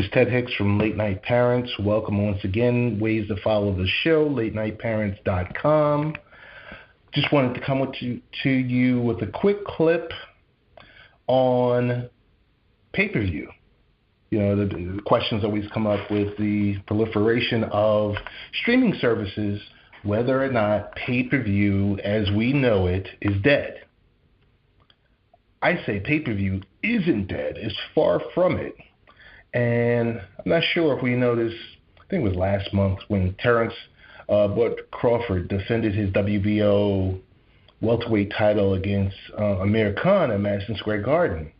This is Ted Hicks from Late Night Parents. Welcome once again. Ways to follow the show, latenightparents.com. Just wanted to come to you with a quick clip on pay-per-view. You know, the questions always come up with the proliferation of streaming services, whether or not pay-per-view as we know it is dead. I say pay-per-view isn't dead. It's far from it. And I'm not sure if we noticed, I think it was last month when Terrence Crawford defended his WBO welterweight title against Amir Khan at Madison Square Garden.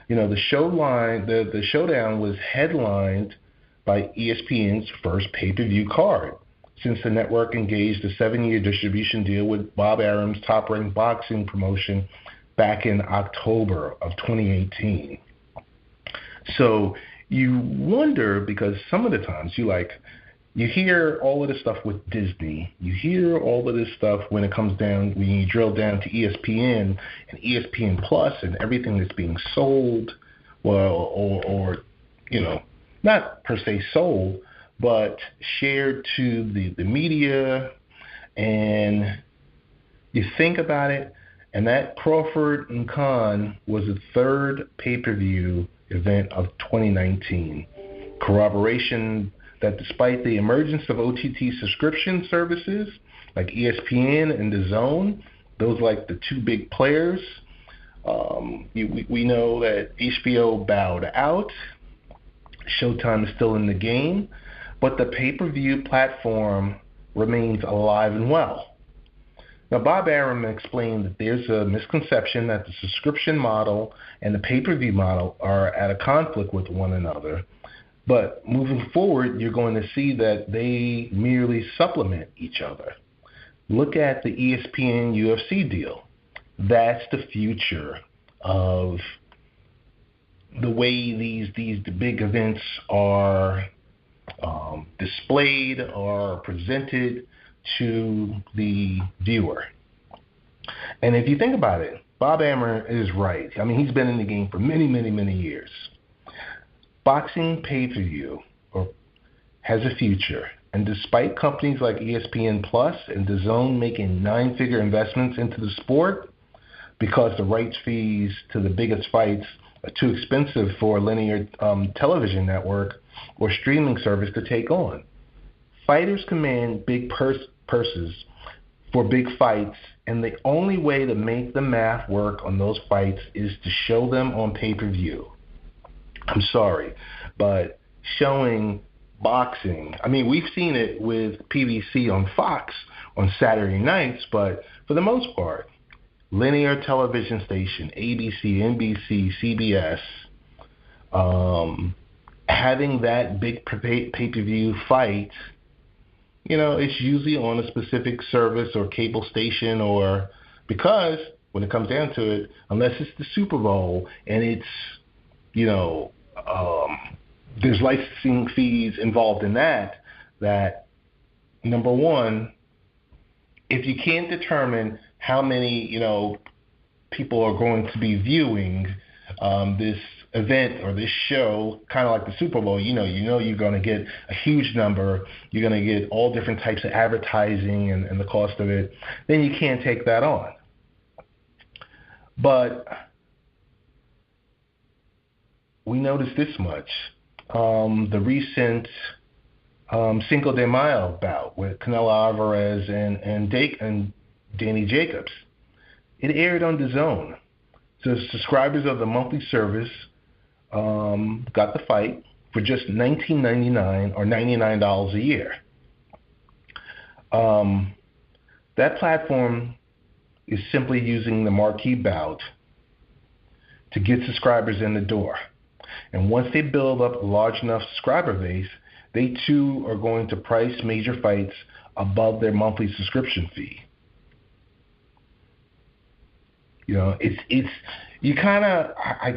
You know, the showdown was headlined by ESPN's first pay-per-view card, since the network engaged a 7-year distribution deal with Bob Arum's top-ranked boxing promotion back in October of 2018. So you wonder, because some of the times you hear all of this stuff with Disney, you hear all of this stuff when it comes down, when you drill down to ESPN and ESPN Plus and everything that's being sold, well, or you know, not per se sold, but shared to the media, and you think about it, and that Crawford and Khan was the third pay-per-view event of 2019. Corroboration that despite the emergence of OTT subscription services like ESPN and DAZN, those like the two big players, we know that HBO bowed out. Showtime is still in the game, but the pay-per-view platform remains alive and well. Now, Bob Arum explained that there's a misconception that the subscription model and the pay-per-view model are at a conflict with one another. But moving forward, you're going to see that they merely supplement each other. Look at the ESPN UFC deal. That's the future of the way these big events are displayed or presented to the viewer. And if you think about it, Bob Arum is right. I mean, he's been in the game for many, many, many years. Boxing pay-per-view has a future, and despite companies like ESPN Plus and DAZN making 9-figure investments into the sport because the rights fees to the biggest fights are too expensive for a linear television network or streaming service to take on, fighters command big purses for big fights, and the only way to make the math work on those fights is to show them on pay-per-view. I'm sorry, but showing boxing, I mean, we've seen it with PBC on Fox on Saturday nights, but for the most part, linear television station, ABC, NBC, CBS, having that big pay-per-view fight, you know, it's usually on a specific service or cable station, or because when it comes down to it, unless it's the Super Bowl and it's, you know, there's licensing fees involved in that number one, if you can't determine how many, you know, people are going to be viewing this event or this show, kind of like the Super Bowl, you know you're going to get a huge number, you're going to get all different types of advertising and the cost of it, then you can't take that on. But we noticed this much. The recent Cinco de Mayo bout with Canelo Alvarez and Danny Jacobs, it aired on DAZN. So subscribers of the monthly service got the fight for just $19.99 or $99 a year. That platform is simply using the marquee bout to get subscribers in the door. And once they build up a large enough subscriber base, they too are going to price major fights above their monthly subscription fee. You know, I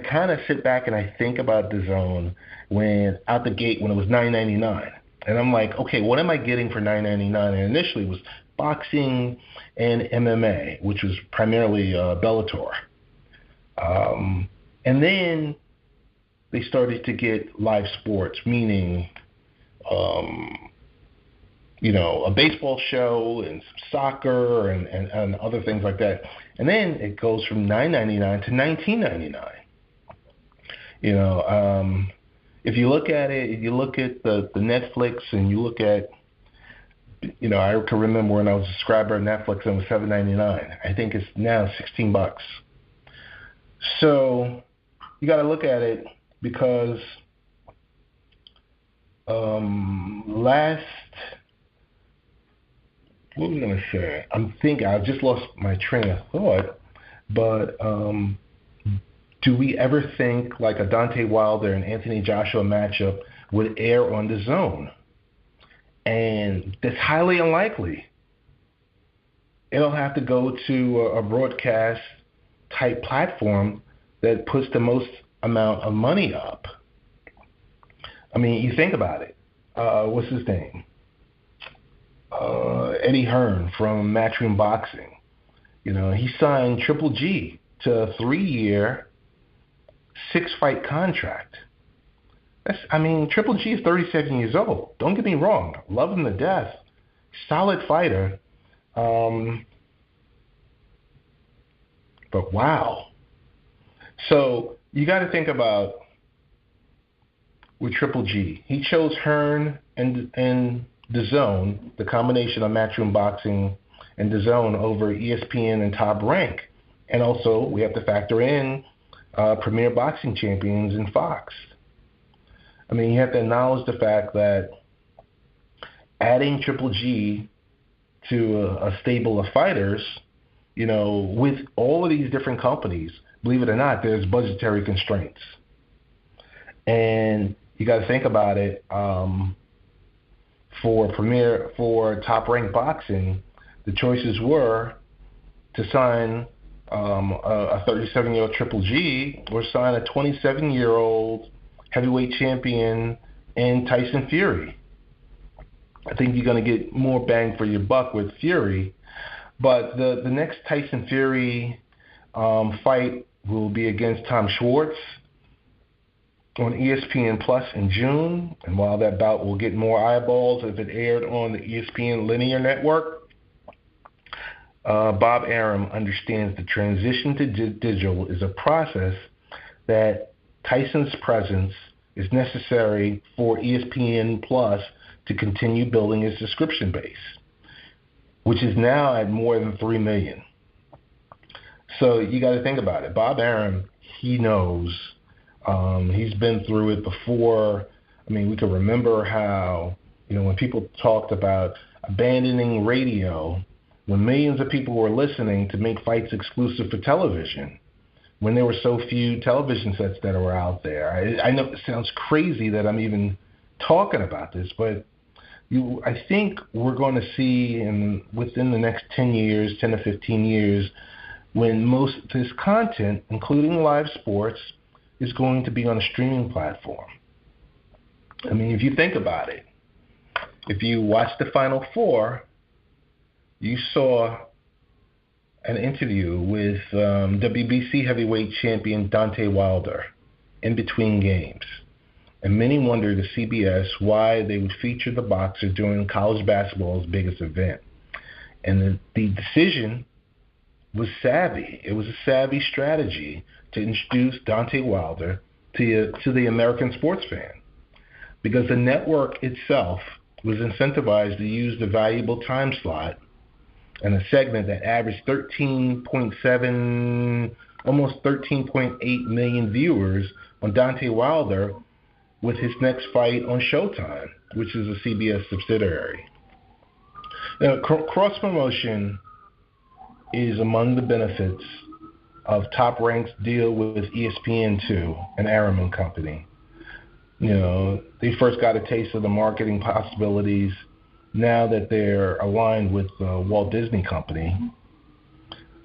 kind of sit back and I think about DAZN when out the gate when it was $9.99, and I'm like, okay, what am I getting for $9.99? And initially it was boxing and MMA, which was primarily Bellator, and then they started to get live sports, meaning, a baseball show and some soccer and other things like that. And then it goes from $9.99 to $19.99. If you look at it, if you look at the Netflix and you look at, I can remember when I was a subscriber of Netflix, it was $7.99. I think it's now $16. So you got to look at it because what was I going to say? I just lost my train of thought, but do we ever think like a Deontay Wilder and Anthony Joshua matchup would air on the Zone? And that's highly unlikely. It'll have to go to a broadcast type platform that puts the most amount of money up. I mean, you think about it. What's his name? Eddie Hearn from Matchroom Boxing. He signed Triple G to a 3-year, 6-fight contract. Triple G is 37 years old. Don't get me wrong. Love him to death. Solid fighter. But wow. So you got to think about with Triple G. He chose Hearn and the Zone, the combination of Matchroom Boxing and the Zone over ESPN and Top Rank. And also we have to factor in Premier Boxing Champions in Fox. You have to acknowledge the fact that adding Triple G to a stable of fighters, with all of these different companies, believe it or not, there's budgetary constraints. And you got to think about it. For Top Rank Boxing, the choices were to sign a 37-year-old Triple G or sign a 27-year-old heavyweight champion in Tyson Fury. I think you're going to get more bang for your buck with Fury. But the next Tyson Fury fight will be against Tom Schwartz on ESPN Plus in June. And while that bout will get more eyeballs if it aired on the ESPN linear network, Bob Arum understands the transition to digital is a process that Tyson's presence is necessary for ESPN Plus to continue building its subscription base, which is now at more than 3 million. So you got to think about it. Bob Arum, he knows. He's been through it before. We can remember how, when people talked about abandoning radio, when millions of people were listening to make fights exclusive for television, when there were so few television sets that were out there. I know it sounds crazy that I'm even talking about this, but I think we're going to see within the next 10 to 15 years, when most of this content, including live sports, is going to be on a streaming platform. If you think about it, if you watched the Final Four, you saw an interview with WBC heavyweight champion Deontay Wilder in between games. And many wondered to CBS why they would feature the boxer during college basketball's biggest event. And the decision was savvy. It was a savvy strategy to introduce Deontay Wilder to the American sports fan, because the network itself was incentivized to use the valuable time slot and a segment that averaged 13.7, almost 13.8 million viewers on Deontay Wilder with his next fight on Showtime, which is a CBS subsidiary. Cross-promotion is among the benefits of Top Rank's deal with ESPN2 and Arum and Company. They first got a taste of the marketing possibilities now that they're aligned with Walt Disney Company.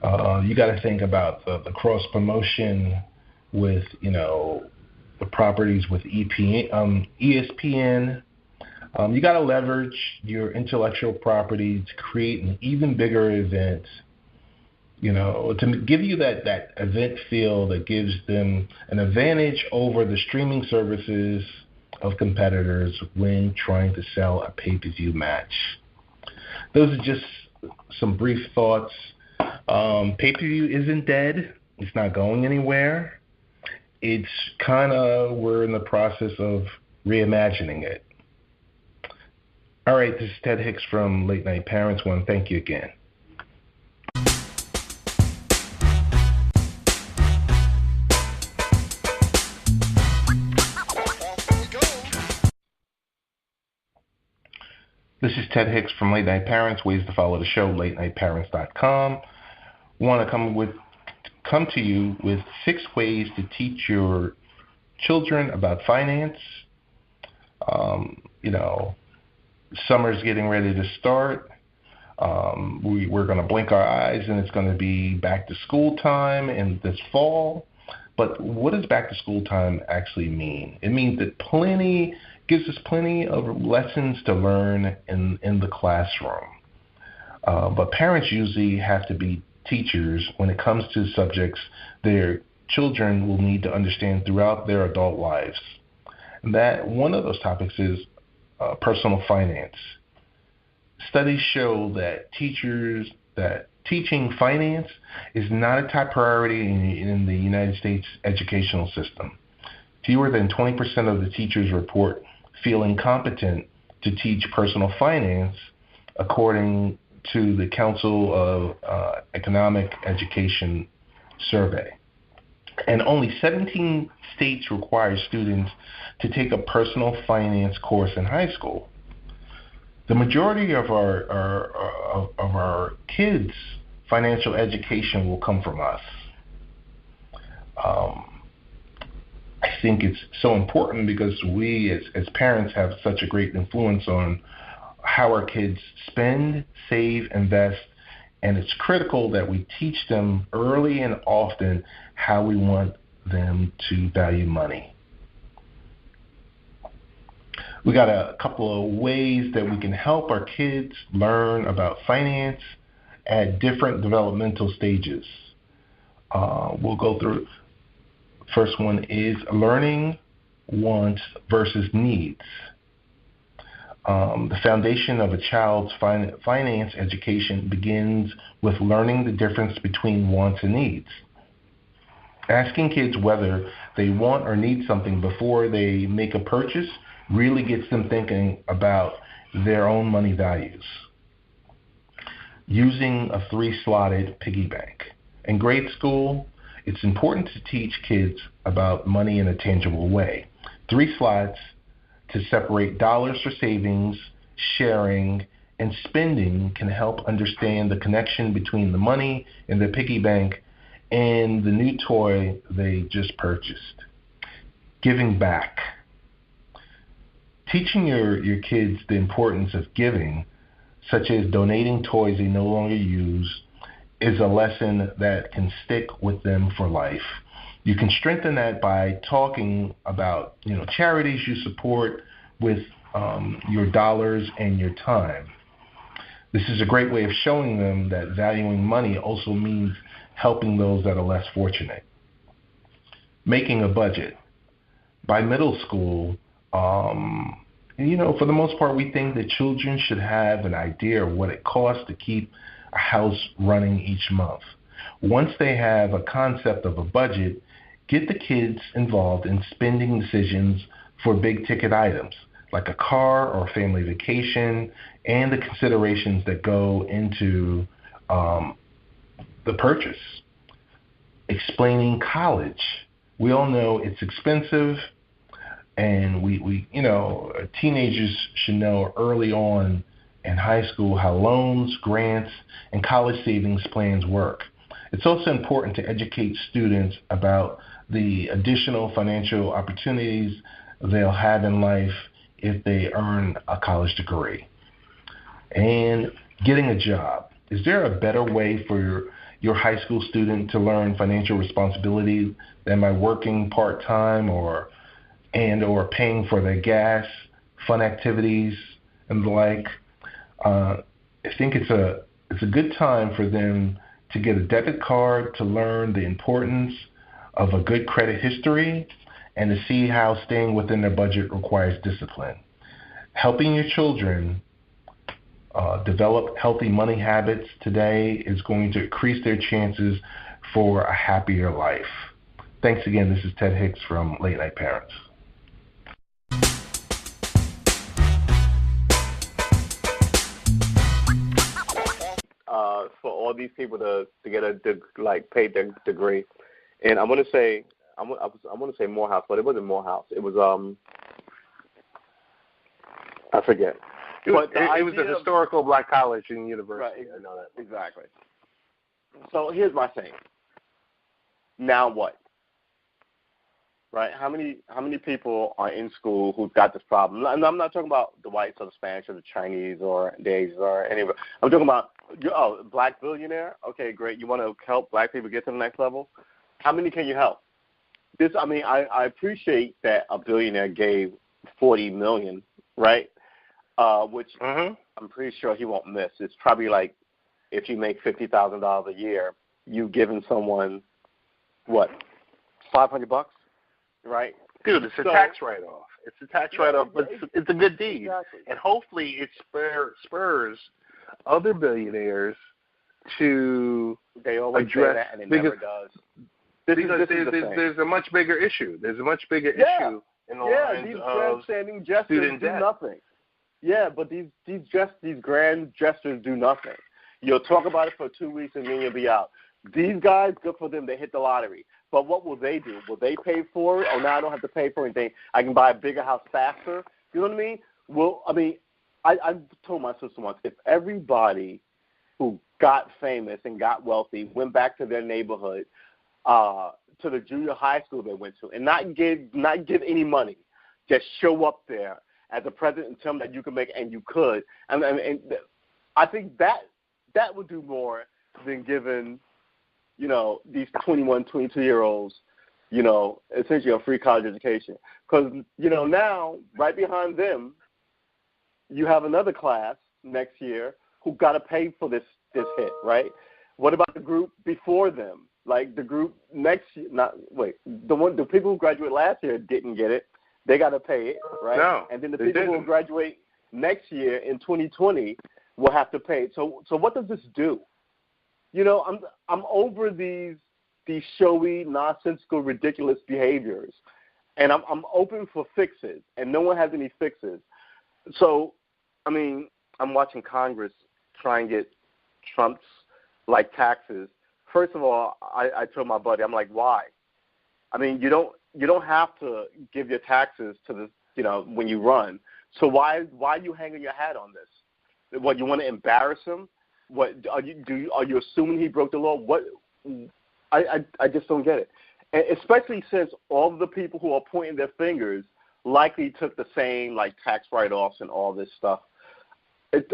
You got to think about the cross-promotion with, the properties with ESPN. You got to leverage your intellectual property to create an even bigger event to give you that event feel that gives them an advantage over the streaming services of competitors when trying to sell a pay-per-view match. Those are just some brief thoughts. Pay-per-view isn't dead. It's not going anywhere. It's we're in the process of reimagining it. All right, this is Ted Hicks from Late Night Parents. I want to thank you again. This is Ted Hicks from Late Night Parents. Ways to follow the show, latenightparents.com. Want to come to you with 6 ways to teach your children about finance. Summer's getting ready to start. We're going to blink our eyes and it's going to be back to school time in this fall. But what does back to school time actually mean? It means that gives us plenty of lessons to learn in the classroom. But parents usually have to be teachers when it comes to subjects their children will need to understand throughout their adult lives. And that one of those topics is personal finance. Studies show that teaching finance is not a top priority in the United States educational system. Fewer than 20% of the teachers report feeling competent to teach personal finance, according to the Council of Economic Education survey. And only 17 states require students to take a personal finance course in high school. The majority of our kids' financial education will come from us. I think it's so important because we as parents have such a great influence on how our kids spend, save, invest, and it's critical that we teach them early and often how we want them to value money. We got a couple of ways that we can help our kids learn about finance at different developmental stages. We'll go through. First one is learning wants versus needs. The foundation of a child's finance education begins with learning the difference between wants and needs. Asking kids whether they want or need something before they make a purchase really gets them thinking about their own money values. Using a 3-slotted piggy bank. In grade school, it's important to teach kids about money in a tangible way. 3 slots to separate dollars for savings, sharing, and spending can help understand the connection between the money in the piggy bank and the new toy they just purchased. Giving back. Teaching your kids the importance of giving, such as donating toys they no longer use, is a lesson that can stick with them for life. You can strengthen that by talking about charities you support with your dollars and your time. This is a great way of showing them that valuing money also means helping those that are less fortunate. Making a budget. By middle school, for the most part, we think that children should have an idea of what it costs to keep a house running each month. Once they have a concept of a budget, get the kids involved in spending decisions for big ticket items like a car or family vacation and the considerations that go into the purchase. Explaining college. We all know it's expensive, and we teenagers should know early on in high school how loans, grants, and college savings plans work. It's also important to educate students about the additional financial opportunities they'll have in life if they earn a college degree. And getting a job. Is there a better way for your high school student to learn financial responsibility than by working part-time or paying for their gas, fun activities, and the like? I think it's a good time for them to get a debit card to learn the importance of a good credit history and to see how staying within their budget requires discipline. Helping your children develop healthy money habits today is going to increase their chances for a happier life. Thanks again. This is Ted Hicks from Late Night Parents. For all these people to get paid their degree, and I want to say Morehouse, but it wasn't Morehouse. It was I forget. It was a historical black college and university. Right, I know that. Exactly. So here's my thing. Now what? Right? How many people are in school who've got this problem? And I'm not talking about the whites or the Spanish or the Chinese or the Asians or anybody. I'm talking about black billionaire. Okay, great. You want to help black people get to the next level? How many can you help? I appreciate that a billionaire gave $40 million, right? Which I'm pretty sure he won't miss. It's probably like if you make $50,000 a year, you've given someone what, $500, right? Dude, it's a tax write-off. It's a tax write-off, but it's a good deed, exactly. And hopefully it spurs other billionaires to they always address say that, and it never does. There's a much bigger issue. There's a much bigger issue in the lines these of grandstanding gestures student do debt. nothing. Yeah, but these grand gestures do nothing. You'll talk about it for 2 weeks and then you'll be out. These guys, good for them, they hit the lottery. But what will they do? Will they pay for it? Oh, now I don't have to pay for anything. I can buy a bigger house faster. You know what I mean? Well, I told my sister once, if everybody who got famous and got wealthy went back to their neighborhood, to the junior high school they went to, and not give any money, just show up there as a president and tell them that you can make, and you could. And I think that would do more than giving, these 21, 22-year-olds, essentially a free college education. Because, now, right behind them, you have another class next year who got to pay for this hit, right? What about the group before them? Like the group next year, the people who graduated last year didn't get it. They got to pay it, right? No, and then the people who will graduate next year in 2020 will have to pay it. So what does this do? I'm over these showy, nonsensical, ridiculous behaviors, and I'm open for fixes, and no one has any fixes. So, I'm watching Congress try and get Trump's taxes. First of all, I told my buddy, I'm like, why? You don't have to give your taxes to the when you run. So why are you hanging your hat on this? What, you want to embarrass him? What are you assuming he broke the law? What? I just don't get it. And especially since all of the people who are pointing their fingers likely took the same tax write-offs and all this stuff. It's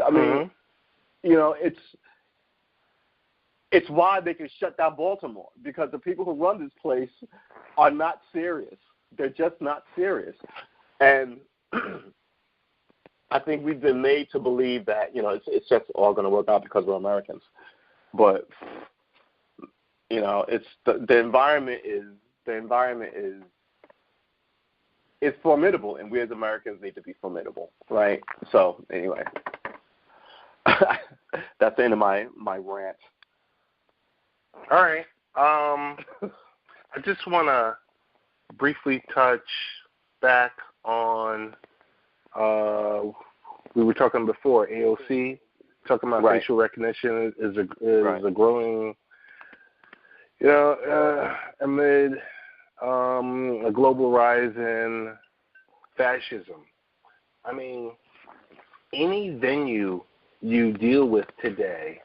why they can shut down Baltimore, because the people who run this place are not serious. They're just not serious. And I think we've been made to believe that, it's just all going to work out because we're Americans. But, it's the environment is formidable, and we as Americans need to be formidable, right? So anyway, that's the end of my rant. All right. I just want to briefly touch back on, we were talking before, AOC, talking about facial recognition is a growing, amid a global rise in fascism. Any venue you deal with today,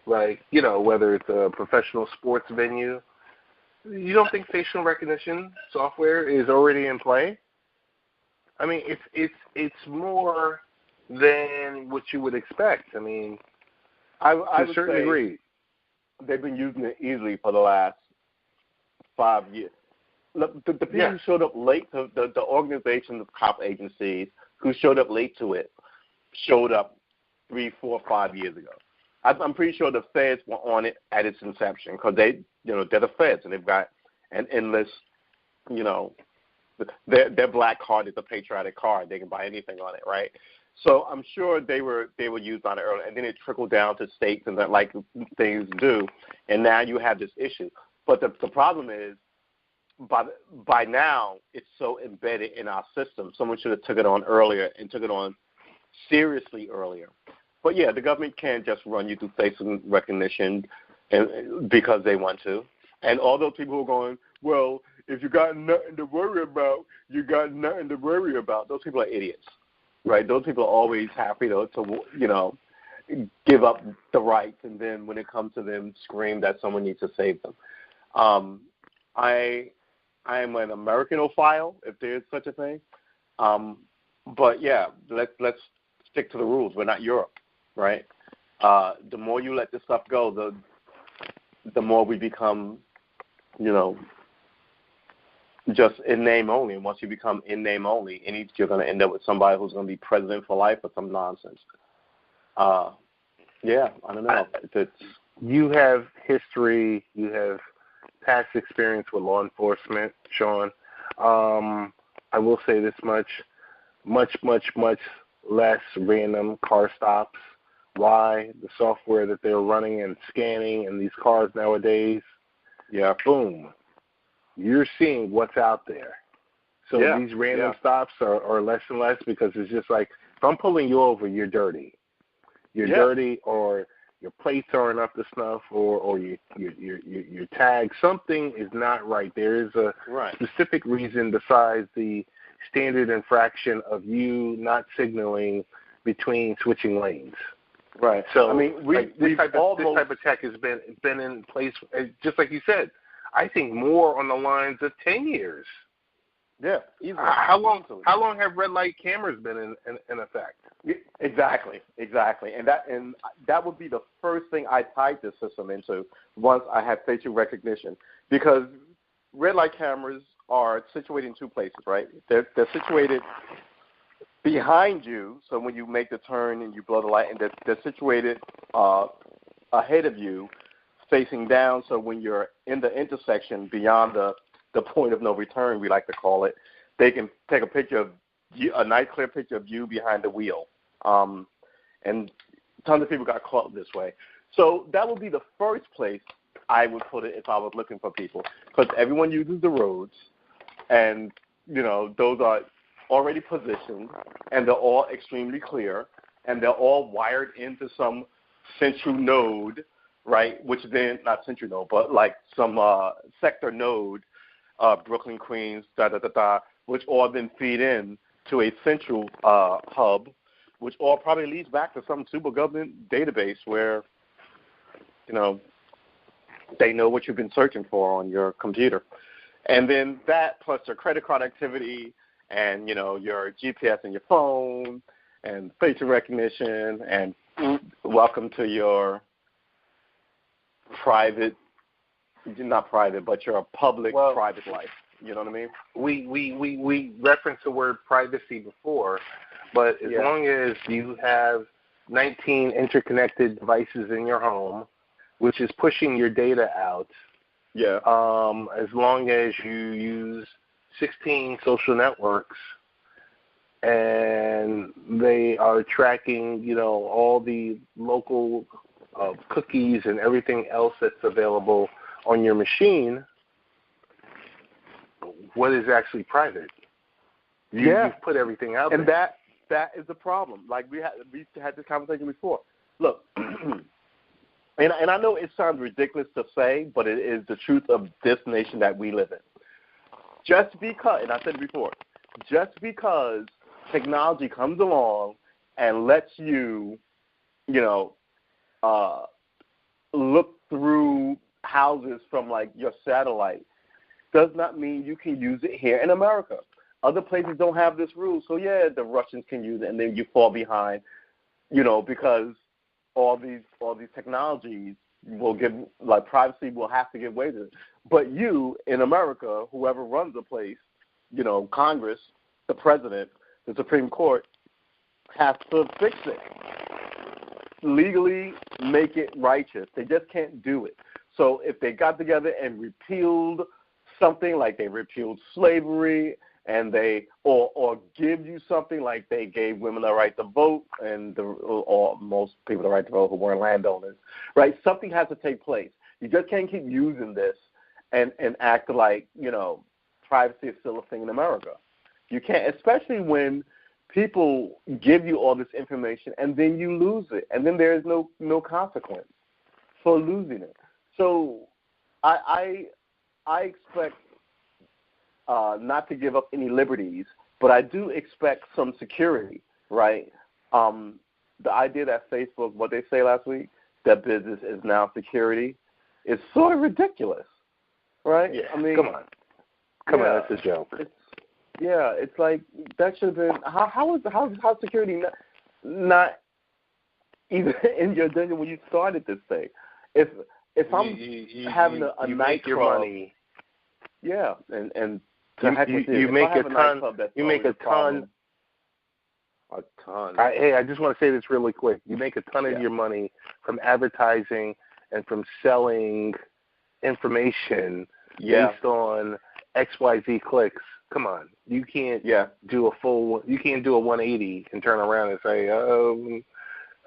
whether it's a professional sports venue, you don't think facial recognition software is already in play? It's more than what you would expect. I would certainly agree. They've been using it easily for the last 5 years. Look, the people who showed up late to the organization of cop agencies who showed up late to it showed up 3, 4, 5 years ago. I'm pretty sure the feds were on it at its inception because they're the feds and they've got an endless, their black card is a patriotic card. They can buy anything on it, right? So I'm sure they were used on it earlier, and then it trickled down to states and that like things do, and now you have this issue. But the problem is, by now it's so embedded in our system. Someone should have took it on earlier and took it on seriously earlier. But yeah, the government can't just run you through face recognition because they want to. And all those people who are going, well, if you got nothing to worry about, you got nothing to worry about. Those people are idiots, right? Those people are always happy to give up the rights, and then when it comes to them, scream that someone needs to save them. I am an Americanophile, if there is such a thing. But yeah, let's stick to the rules. We're not Europe, right? The more you let this stuff go, the more we become, just in name only. And once you become in name only, you're going to end up with somebody who's going to be president for life or some nonsense. Yeah, I don't know. You have history. You have past experience with law enforcement, Shawn. I will say this much less random car stops. Why? The software that they're running and scanning in these cars nowadays, boom, you're seeing what's out there. So these random stops are less and less because it's just like, if I'm pulling you over, you're dirty. You're dirty, or your plates aren't up to snuff, or your tag. Something is not right. There is a specific reason besides the standard infraction of you not signaling between switching lanes. Right. So I mean, this type of tech has been in place, just like you said. I think more on the lines of 10 years. Yeah, easily. How long have red light cameras been in effect? Exactly, and that would be the first thing I tied this system into once I had facial recognition, because red light cameras are situated in two places, right? They're situated behind you, so when you make the turn and you blow the light, and they're situated ahead of you, facing down, so when you're in the intersection beyond the point of no return, we like to call it, they can take a picture of you, a nice clear picture of you behind the wheel. And tons of people got caught this way. So that would be the first place I would put it if I was looking for people, because everyone uses the roads, and those are already positioned, and they're all extremely clear, and they're all wired into some central node, right? Which then, not central node, but like some sector node, Brooklyn, Queens, which all then feed in to a central hub, which all probably leads back to some super government database where, they know what you've been searching for on your computer. And then that plus your credit card activity and, your GPS in your phone and facial recognition and welcome to your not private, but your public private life. You know what I mean? We referenced the word privacy before, but as long as you have 19 interconnected devices in your home, which is pushing your data out, as long as you use 16 social networks and they are tracking, all the local cookies and everything else that's available on your machine, what is actually private? You've put everything out and there. that is the problem. Like we had this conversation before. Look, and I know it sounds ridiculous to say, but it is the truth of this nation that we live in. Just because, and I said it before, just because technology comes along and lets you, look through houses from like your satellite, does not mean you can use it here in America. Other places don't have this rule, so the Russians can use it, and then you fall behind, because all these technologies will give, like, privacy will have to give way to it. But you in America, whoever runs the place, Congress, the president, the Supreme Court, has to fix it. legally make it righteous. They just can't do it. So if they got together and repealed something like they repealed slavery, and they or give you something like they gave women the right to vote, or most people the right to vote who weren't landowners, right? Something has to take place. You just can't keep using this and act like, privacy is still a thing in America. You can't, especially when people give you all this information and then you lose it, and then there is no consequence for losing it. So I expect not to give up any liberties, but I do expect some security, right? The idea that Facebook, what they say last week, that business is now security, is sort of ridiculous, right? Yeah, I mean, come on, that's a joke. It's like that should have been. How security not even in your dungeon when you started this thing? If I'm having a nightclub, your money. Yeah, and you make a ton. You make a ton. A ton. I just want to say this really quick. You make a ton of your money from advertising and from selling information based on XYZ clicks. Come on, you can't do a full. You can't do a 180 and turn around and say,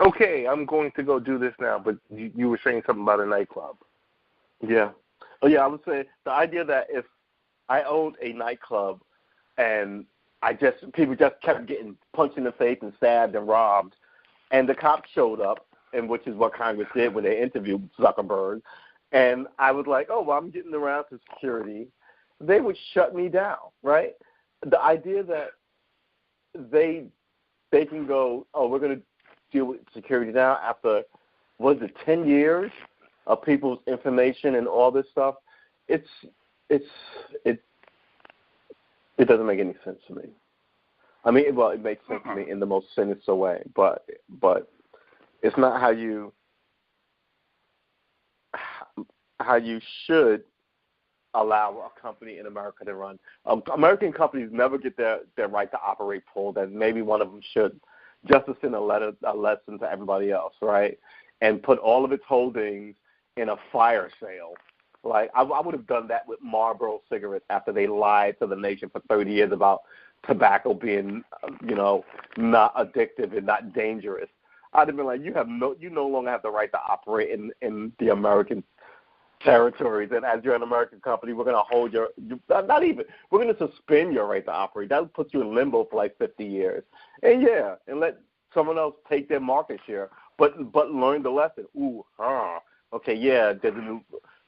"Okay, I'm going to go do this now." But you were saying something about a nightclub. Yeah. Oh yeah, I would say the idea that if I owned a nightclub and people just kept getting punched in the face and stabbed and robbed, and the cops showed up, and which is what Congress did when they interviewed Zuckerberg, and I was like, oh, well, I'm getting around to security, they would shut me down, right? The idea that they can go, oh, we're going to deal with security now after, 10 years of people's information and all this stuff, it doesn't make any sense to me. I mean, well, it makes sense to me in the most sinister way, but it's not how you should allow a company in America to run. American companies never get their right to operate pulled, and maybe one of them should, just to send a lesson to everybody else, right? And put all of its holdings in a fire sale. Like, I would have done that with Marlboro cigarettes after they lied to the nation for 30 years about tobacco being, not addictive and not dangerous. I'd have been like, you no longer have the right to operate in the American territories, and as you're an American company, we're going to hold we're going to suspend your right to operate. That would put you in limbo for like 50 years. And let someone else take their market share, but learn the lesson. Okay, there's a new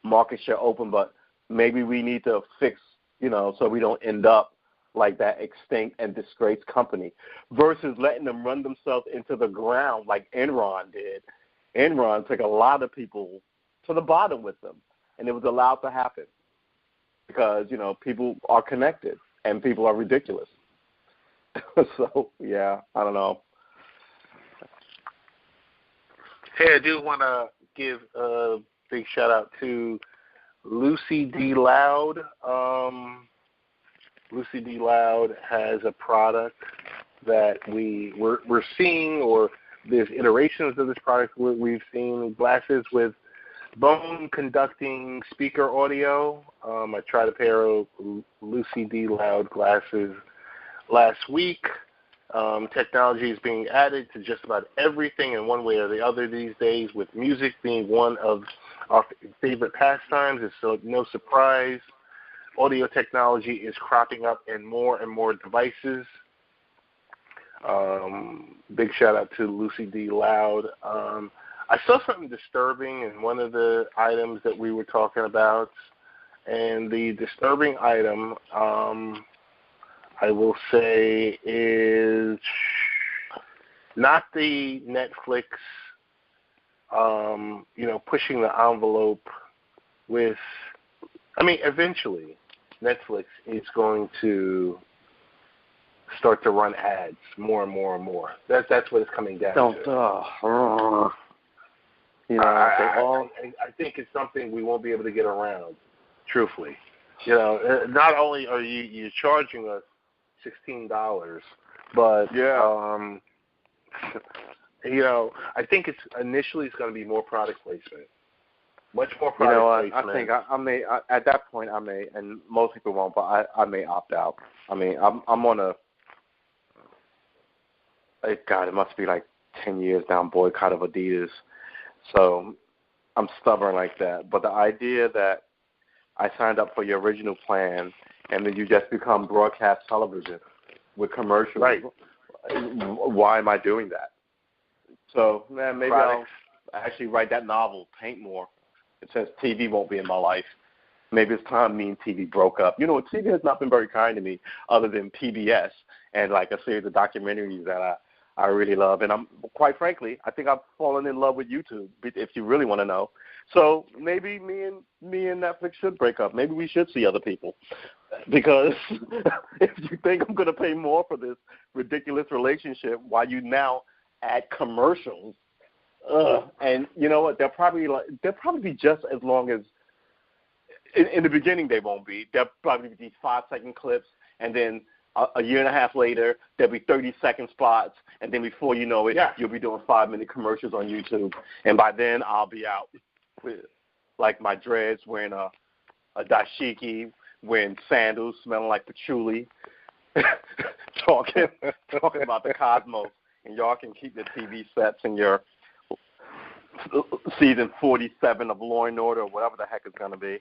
market share open, but maybe we need to fix, so we don't end up like that extinct and disgraced company, versus letting them run themselves into the ground like Enron did. Enron took a lot of people to the bottom with them, and it was allowed to happen because, people are connected and people are ridiculous. So, I don't know. Hey, I do want to give a big shout out to Lucy D. Loud. Lucy D. Loud has a product that we're seeing, or there's iterations of this product where we've seen glasses with bone conducting speaker audio. I tried a pair of Lucy D. Loud glasses last week. Technology is being added to just about everything in one way or the other these days, with music being one of our favorite pastimes. It's no surprise. Audio technology is cropping up in more and more devices. Big shout out to Lucy D. Loud. I saw something disturbing in one of the items that we were talking about, and the disturbing item, I will say, is not the Netflix, pushing the envelope with, eventually Netflix is going to start to run ads more and more and more. That's what it's coming down to. I think it's something we won't be able to get around, truthfully. Not only are you charging us $16, but I think it's initially it's going to be more product placement. Much more product placement. I think I may at that point I may, and most people won't, but I may opt out. I mean, I'm on a. God, it must be like 10 years down boycott of Adidas, so I'm stubborn like that. But the idea that I signed up for your original plan and then you just become broadcast television with commercials. Right. Why am I doing that? So, man, maybe I'll actually write that novel, Paint More. It says TV won't be in my life. Maybe it's time me and TV broke up. TV has not been very kind to me other than PBS and like a series of documentaries that I really love. And quite frankly, I think I've fallen in love with YouTube, if you really want to know. So maybe me and Netflix should break up. Maybe we should see other people. Because if you think I'm going to pay more for this ridiculous relationship, why you now add commercials? And you know what? They'll probably be just as long as in the beginning. They won't be. They'll probably be these 5-second clips, and then a year and a half later there'll be 30-second spots, and then before you know it, you'll be doing 5-minute commercials on YouTube. And by then I'll be out with like my dreads, wearing a dashiki, wearing sandals, smelling like patchouli, talking about the cosmos, and y'all can keep your TV sets and your season 47 of Law and Order or whatever the heck it's going to be.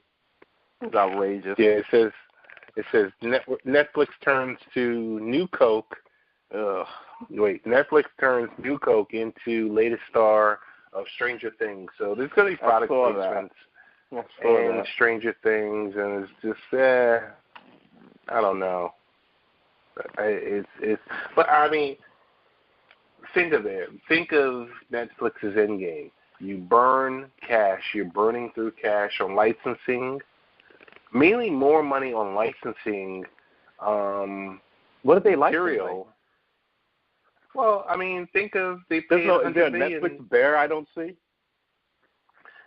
It's outrageous. Yeah, it says Netflix turns to New Coke. Netflix turns New Coke into latest star of Stranger Things. So there's going to be product placements and Stranger Things, and it's just I don't know. But I mean, think of it. Think of Netflix's endgame. You burn cash. You're burning through cash on licensing. Mainly more money on licensing. What are they licensing? Well, I mean, think of they pay is there a Netflix bear I don't see?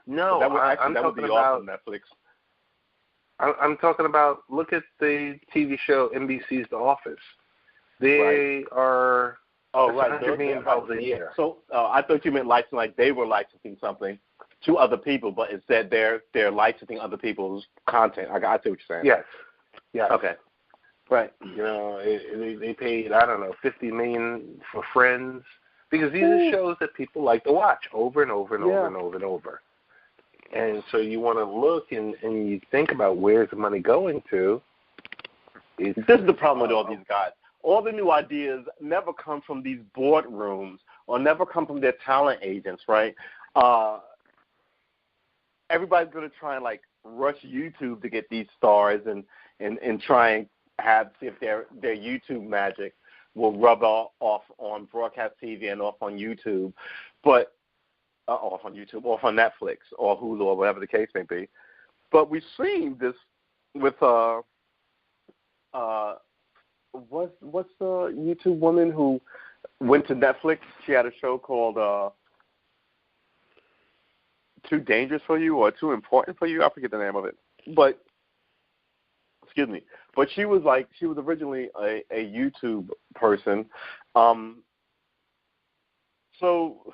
No, I'm talking about Netflix. I'm talking about. Look at the TV show NBC's The Office. They are $100 million a year. So I thought you meant licensing, like they were licensing something to other people, but instead they're licensing other people's content. I see what you're saying. Yes. Okay. Right. They paid, I don't know, $50 million for Friends, because these are shows that people like to watch over and over and over and over and over. And so you want to look and you think about where's the money going to. This is the problem with all these guys. All the new ideas never come from these boardrooms or never come from their talent agents, right? Everybody's going to try and like rush YouTube to get these stars and try and see if their YouTube magic will rub off on broadcast TV and off on YouTube, but off on Netflix or Hulu or whatever the case may be. But we've seen this with what's the YouTube woman who went to Netflix? She had a show called Too Dangerous for You or Too Important for You. I forget the name of it. But excuse me. But she was originally a YouTube person. So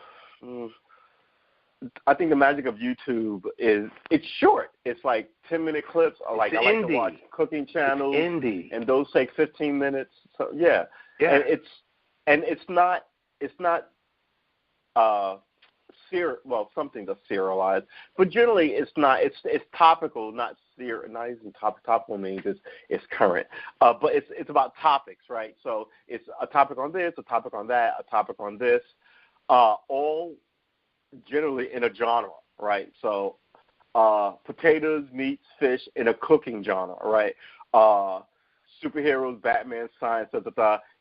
I think the magic of YouTube is it's short. It's like 10-minute clips. Or like I like to watch cooking channels, and those take 15 minutes. So yeah. And it's not something to serialize, but generally it's not. It's topical, not even topical means it's current. But it's about topics, right? So it's a topic on this, a topic on that, a topic on this, all generally in a genre, right? So potatoes, meats, fish in a cooking genre, right? Superheroes, Batman, science,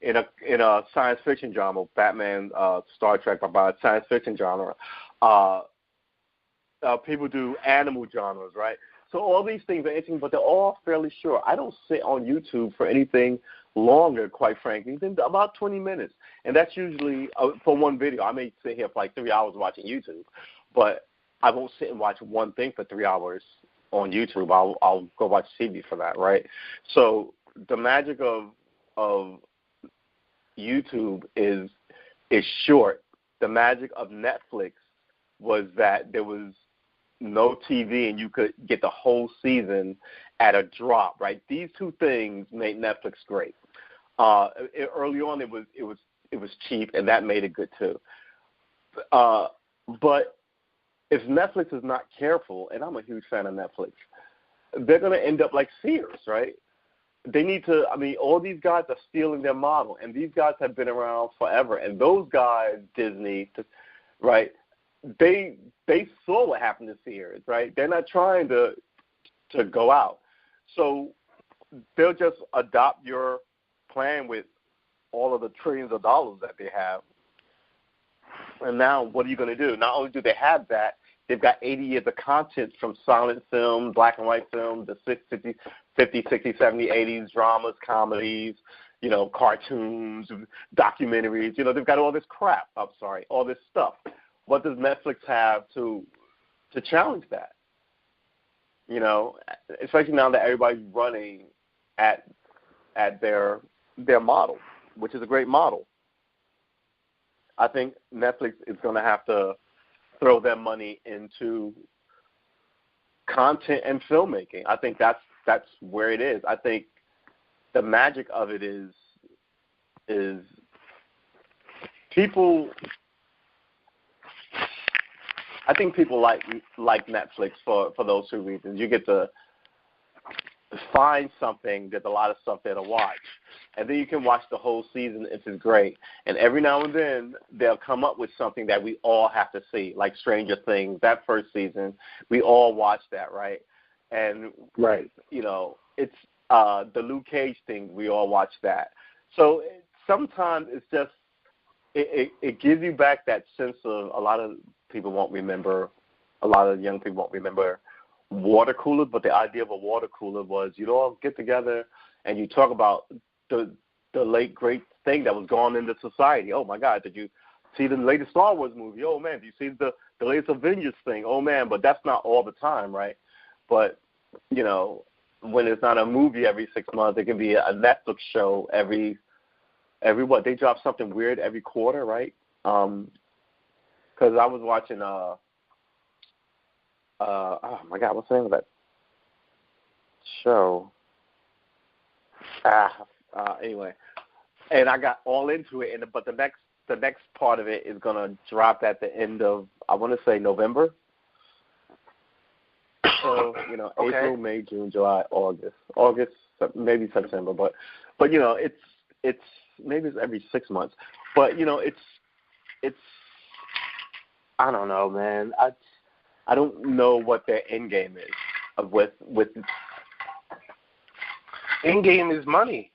in a science fiction genre, Batman, Star Trek, science fiction genre. People do animal genres, right? So all these things are interesting, but they're all fairly short. I don't sit on YouTube for anything longer, quite frankly, than about 20 minutes. And that's usually for one video. I may sit here for like 3 hours watching YouTube, but I won't sit and watch one thing for 3 hours on YouTube. I'll go watch TV for that, right? So the magic of YouTube is short, the magic of Netflix was that there was no TV and you could get the whole season at a drop, right? These two things made Netflix great. Early on, it was cheap, and that made it good too. But if Netflix is not careful, and I'm a huge fan of Netflix, they're going to end up like Sears, right? They need to, I mean, all these guys are stealing their model, and these guys have been around forever. And those guys, Disney, right, they saw what happened to Sears, right? They're not trying to go out. So they'll just adopt your plan with all of the trillions of dollars that they have. And now what are you going to do? Not only do they have that, they've got 80 years of content from silent film, black and white film, the 50, 60, 70, 80s, dramas, comedies, cartoons, documentaries. They've got all this crap, all this stuff. What does Netflix have to challenge that? Especially now that everybody's running at their model, which is a great model. I think Netflix is going to have to throw their money into content and filmmaking. I think that's where it is. I think the magic of it is people. I think people like Netflix for those two reasons. You get to find something. There's a lot of stuff there to watch. And then you can watch the whole season if it's great. And every now and then they'll come up with something that we all have to see, like Stranger Things, that first season. We all watched that, right? And, right. It's the Luke Cage thing. We all watched that. So sometimes it's just it gives you back that sense of a lot of people won't remember, a lot of young people won't remember water coolers, but the idea of a water cooler was you'd all get together and you talk about the late great thing that was going into society. Oh my God, did you see the latest Star Wars movie? Oh man, did you see the latest Avengers thing? Oh man, but that's not all the time, right? But when it's not a movie every 6 months, it can be a Netflix show every what? They drop something weird every quarter, right? Because I was watching oh my God, what's the name of that show? Anyway, and I got all into it, but the next part of it is gonna drop at the end of, I want to say, November. So okay. April, May, June, July, August, maybe September, but it's maybe it's every 6 months, but it's I don't know, man. I don't know what their end game is with. End game is money.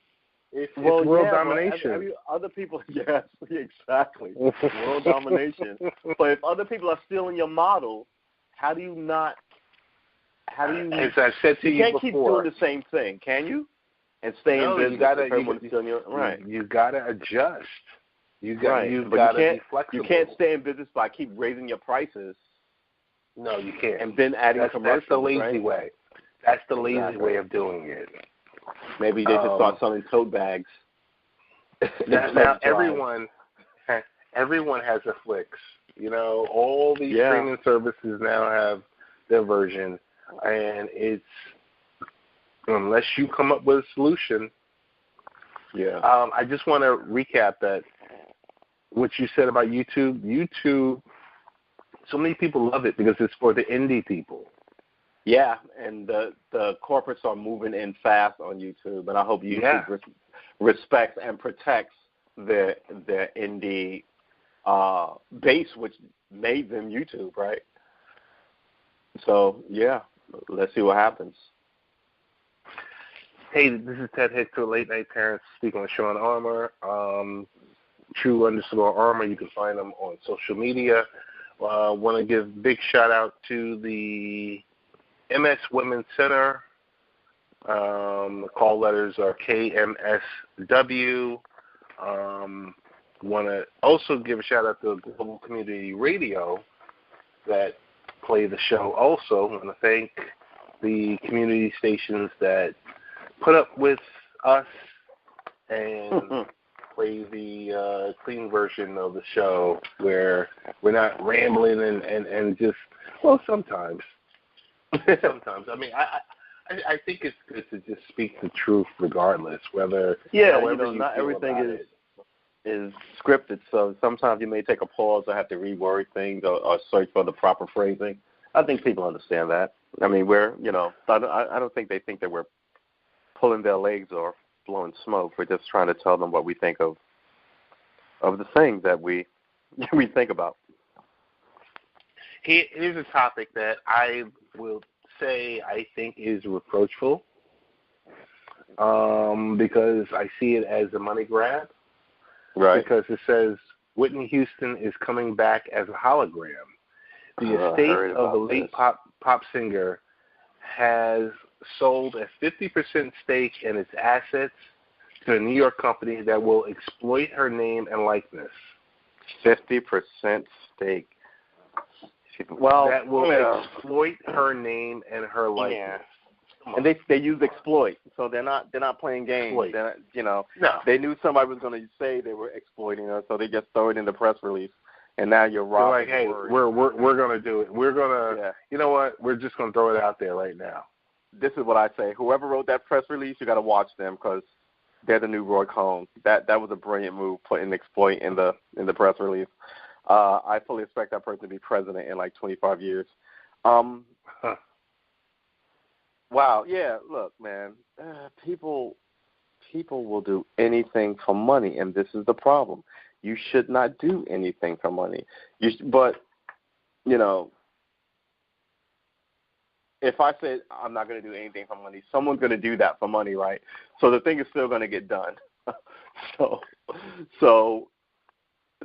It's world domination. Every other people, yes, exactly, world domination. But if other people are stealing your model, how do you? As I said to you can't before, keep doing the same thing, can you? And stay in business. You gotta adjust. You gotta be flexible. You can't stay in business by keep raising your prices. No, you can't. And then adding commercials. That's the lazy way. Right? That's the lazy way of doing it. Maybe they should start selling tote bags. Now everyone has a Flix. All these streaming services now have their version, and it's unless you come up with a solution. Yeah. I just want to recap that what you said about YouTube. YouTube, so many people love it because it's for the indie people. Yeah, and the corporates are moving in fast on YouTube, and I hope YouTube respects and protects their indie base, which made them YouTube, right? So, yeah, let's see what happens. Hey, this is Ted Hicks, Late Night Parents, speaking with Shawn Armor. True_Armor. You can find them on social media. Want to give a big shout-out to the MS Women's Center. The call letters are KMSW. Want to also give a shout-out to Global Community Radio that play the show also. Want to thank the community stations that put up with us and play the clean version of the show where we're not rambling and just, well, sometimes. Sometimes. I mean, I think it's good to just speak the truth regardless, whether not everything is scripted. So sometimes you may take a pause or have to reword things or search for the proper phrasing. I think people understand that. I mean, I don't think they think that we're pulling their legs or blowing smoke. We're just trying to tell them what we think of the things that we think about. Here's a topic that I will say I think is reproachful because I see it as a money grab. Right. Because it says Whitney Houston is coming back as a hologram. The estate of the late pop singer has sold a 50% stake in its assets to a New York company that will exploit her name and likeness. 50% stake. That will exploit her name and her likeness. Yeah. And they use exploit, so they're not playing games. No. They knew somebody was going to say they were exploiting her, so they just throw it in the press release. And now you're robbing. They're like, hey, we're going to do it. We're going to, you know what? We're just going to throw it out there right now. This is what I say. Whoever wrote that press release, you got to watch them because they're the new Roy Cohn. That was a brilliant move, putting exploit in the press release. I fully expect that person to be president in like 25 years. Wow. Yeah. Look, man. People will do anything for money, and this is the problem. You should not do anything for money. But if I said I'm not going to do anything for money, someone's going to do that for money, right? So the thing is still going to get done. So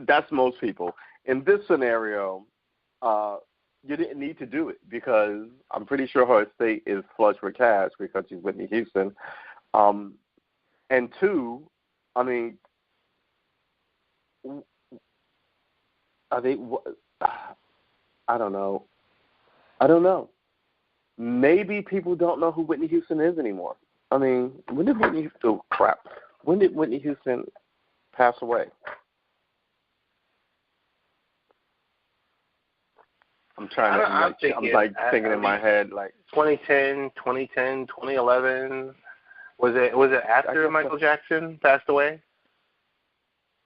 that's most people. In this scenario, you didn't need to do it because I'm pretty sure her estate is flush with cash because she's Whitney Houston. And two, I mean, are they? I don't know. Maybe people don't know who Whitney Houston is anymore. I mean, when did Whitney Houston pass away? I'm thinking in my head, like 2010, 2011. Was it after Michael Jackson passed away?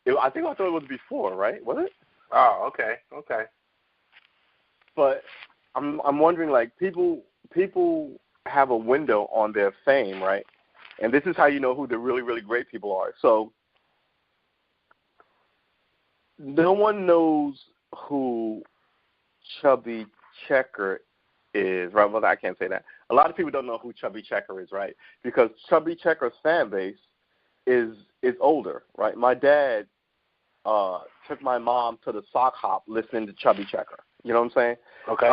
I thought it was before, right? Was it? Oh, okay. But I'm wondering, like, people have a window on their fame, right? And this is how you know who the really, really great people are. So no one knows who Chubby Checker is, right? Well, I can't say that. A lot of people don't know who Chubby Checker is, right? Because Chubby Checker's fan base is older, right? My dad took my mom to the sock hop listening to Chubby Checker. You know what I'm saying? Okay.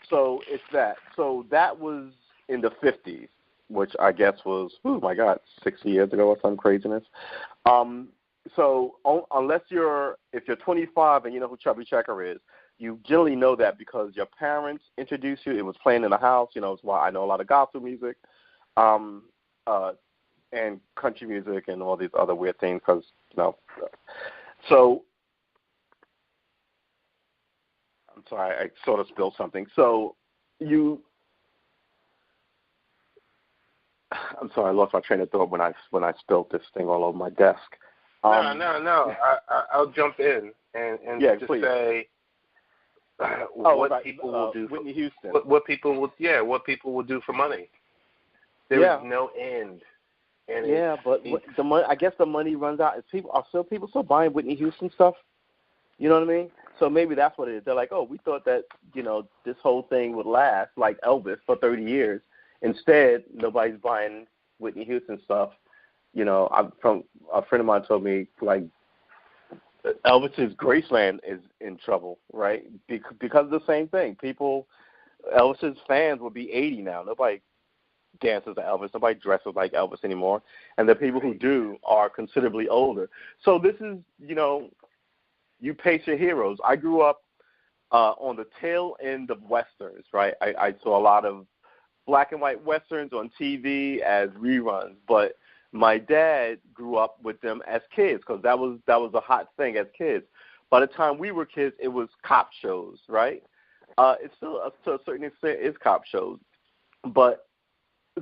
So it's that. So that was in the 50s, which I guess was, 60 years ago or some craziness. So if you're 25 and you know who Chubby Checker is, you generally know that because your parents introduced you. It was playing in the house. It's why I know a lot of gospel music, and country music and all these other weird things. Because So I'm sorry, I sort of spilled something. So I'm sorry, I lost my train of thought when I spilled this thing all over my desk. No. I'll jump in and just please. say what people will do. Whitney Houston. What people will do for money. There is no end. And but the money. I guess the money runs out. Are people still buying Whitney Houston stuff? You know what I mean? So maybe that's what it is. They're like, oh, we thought that this whole thing would last like Elvis for 30 years. Instead, nobody's buying Whitney Houston stuff. From a friend of mine told me, like, Elvis's Graceland is in trouble, right? Because of the same thing. Elvis's fans will be 80 now. Nobody dances to Elvis. Nobody dresses like Elvis anymore. And the people who do are considerably older. So this is, you pace your heroes. I grew up on the tail end of Westerns, right? I saw a lot of black and white Westerns on TV as reruns, but My dad grew up with them as kids because that was a hot thing as kids. By the time we were kids, it was cop shows, right? It's still, to a certain extent, is cop shows. But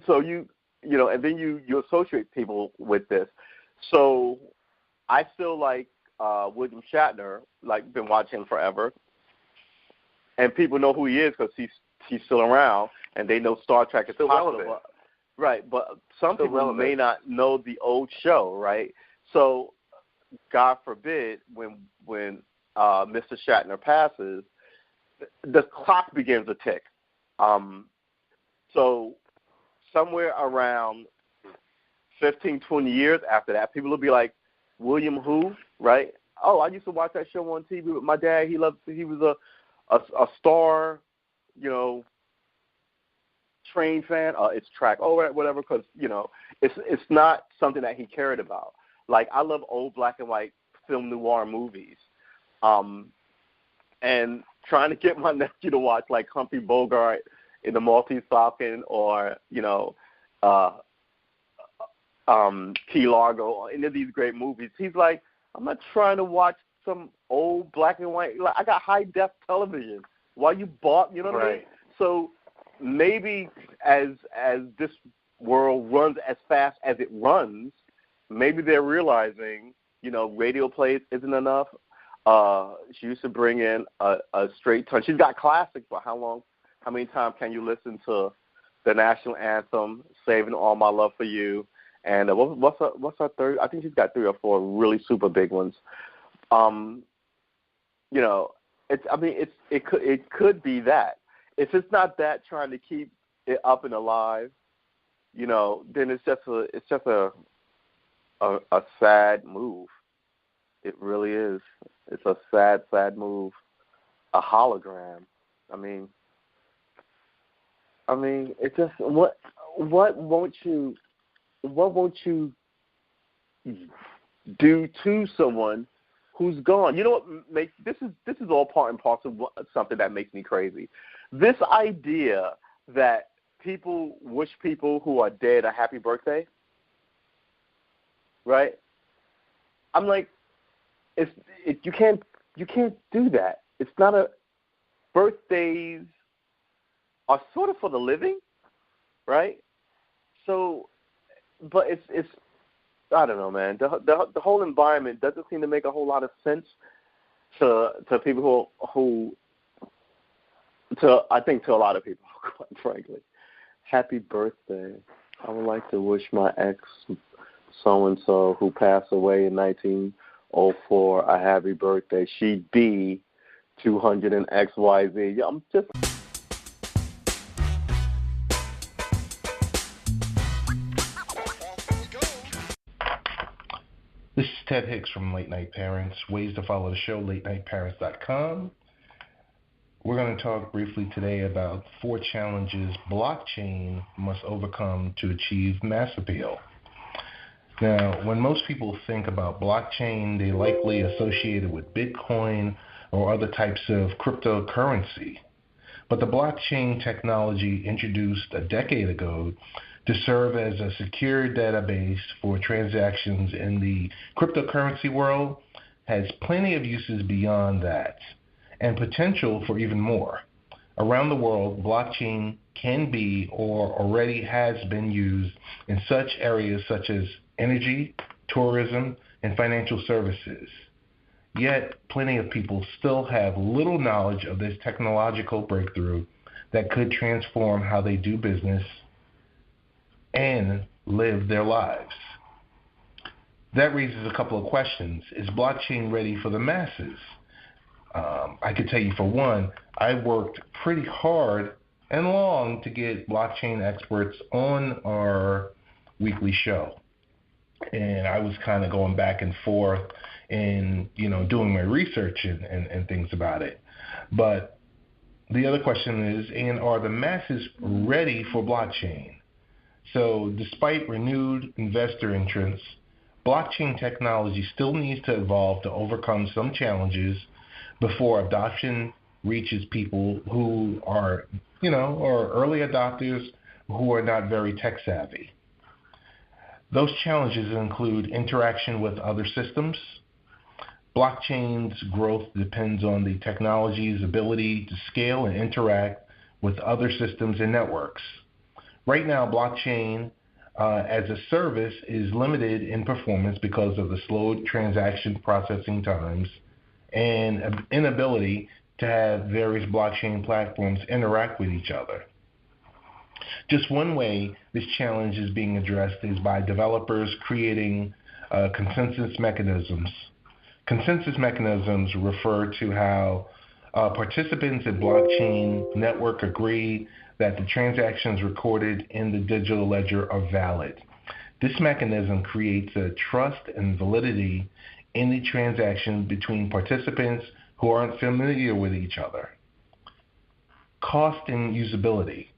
so you know, and then you associate people with this. So I still like William Shatner, like been watching him forever, and people know who he is because he's still around, and they know Star Trek is still popular. relevant. Right, but some Still people relevant. may not know the old show, right? So, God forbid, when Mr. Shatner passes, the clock begins to tick. So somewhere around 15, 20 years after that, people will be like, William who, right? Oh, I used to watch that show on TV with my dad. He was a star, you know, train fan. It's track, whatever, because, you know, it's not something that he cared about. Like, I love old black and white film noir movies. And trying to get my nephew to watch, like, Humphrey Bogart in the Maltese Falcon or, you know, Key Largo, any of these great movies. He's like, I'm not trying to watch some old black and white. Like, I got high-def television. Why you bought, you know what I mean? So maybe as this world runs as fast as it runs, maybe they're realizing, you know, radio plays isn't enough. She used to bring in a straight ton. She's got classics, but how many times can you listen to the national anthem, Saving All My Love for You? And what's her third? I think she's got 3 or 4 really super big ones. You know, it could be that. If it's not that, trying to keep it up and alive, you know, then it's just a sad move. It really is. It's a sad move. A hologram. I mean, it just what won't you do to someone who's gone? You know what makes this is all part and parcel of something that makes me crazy. This idea that people wish people who are dead a happy birthday, right? I'm like, you can't do that. It's not a birthdays are sort of for the living, right? So, but it's I don't know, man. The whole environment doesn't seem to make a whole lot of sense to people who I think to a lot of people, quite frankly. Happy birthday. I would like to wish my ex so-and-so who passed away in 1904 a happy birthday. She'd be 200 and XYZ. Yeah, I'm just... This is Ted Hicks from Late Night Parents. Ways to follow the show, latenightparents.com. We're going to talk briefly today about 4 challenges blockchain must overcome to achieve mass appeal. Now, when most people think about blockchain, they likely associate it with Bitcoin or other types of cryptocurrency. But the blockchain technology introduced a decade ago to serve as a secure database for transactions in the cryptocurrency world has plenty of uses beyond that, and potential for even more. Around the world, blockchain can be or already has been used in such areas such as energy, tourism, and financial services. Yet, plenty of people still have little knowledge of this technological breakthrough that could transform how they do business and live their lives. That raises a couple of questions. Is blockchain ready for the masses? I could tell you, for one, I worked pretty hard and long to get blockchain experts on our weekly show. And I was kind of going back and forth and, you know, doing my research and things about it. But the other question is, and are the masses ready for blockchain? So despite renewed investor interest, blockchain technology still needs to evolve to overcome some challenges before adoption reaches people who are, you know, or early adopters who are not very tech savvy. Those challenges include interaction with other systems. Blockchain's growth depends on the technology's ability to scale and interact with other systems and networks. Right now, blockchain as a service is limited in performance because of the slowed transaction processing times and inability to have various blockchain platforms interact with each other. Just one way this challenge is being addressed is by developers creating consensus mechanisms. Consensus mechanisms refer to how participants in blockchain network agree that the transactions recorded in the digital ledger are valid. This mechanism creates a trust and validity in the transaction between participants who aren't familiar with each other. Cost and usability.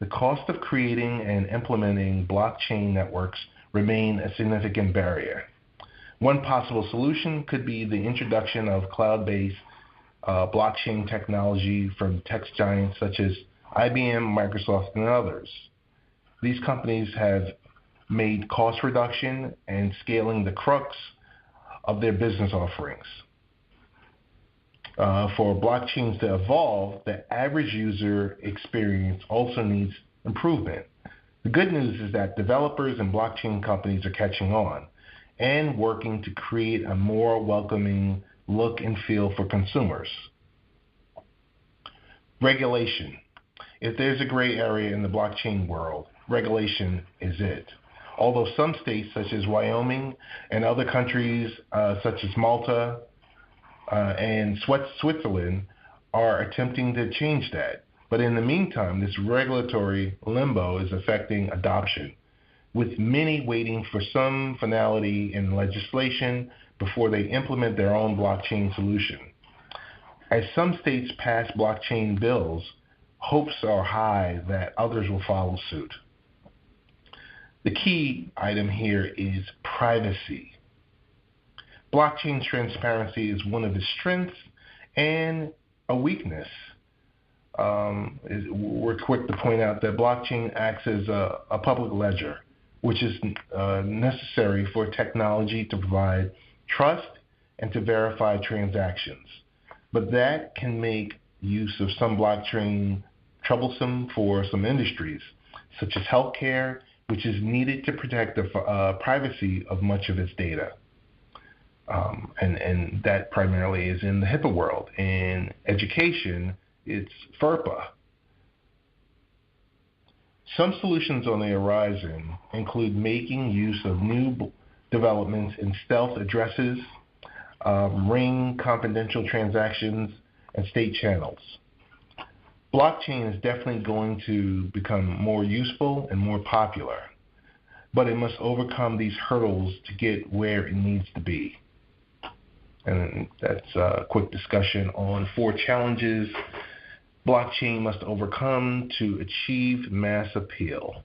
The cost of creating and implementing blockchain networks remain a significant barrier. One possible solution could be the introduction of cloud-based blockchain technology from tech giants such as IBM, Microsoft, and others. These companies have made cost reduction and scaling the crux of their business offerings. For blockchains to evolve, the average user experience also needs improvement. The good news is that developers and blockchain companies are catching on and working to create a more welcoming look and feel for consumers. Regulation. If there's a gray area in the blockchain world, regulation is it. Although some states such as Wyoming and other countries such as Malta and Switzerland are attempting to change that. But in the meantime, this regulatory limbo is affecting adoption, with many waiting for some finality in legislation before they implement their own blockchain solution. As some states pass blockchain bills, hopes are high that others will follow suit. The key item here is privacy. Blockchain transparency is one of its strengths and a weakness. We're quick to point out that blockchain acts as a public ledger, which is necessary for technology to provide trust and to verify transactions. But that can make use of some blockchain troublesome for some industries, such as healthcare, which is needed to protect the privacy of much of its data. And that primarily is in the HIPAA world. In education, it's FERPA. Some solutions on the horizon include making use of new developments in stealth addresses, ring confidential transactions, and state channels. Blockchain is definitely going to become more useful and more popular, but it must overcome these hurdles to get where it needs to be. And that's a quick discussion on 4 challenges blockchain must overcome to achieve mass appeal.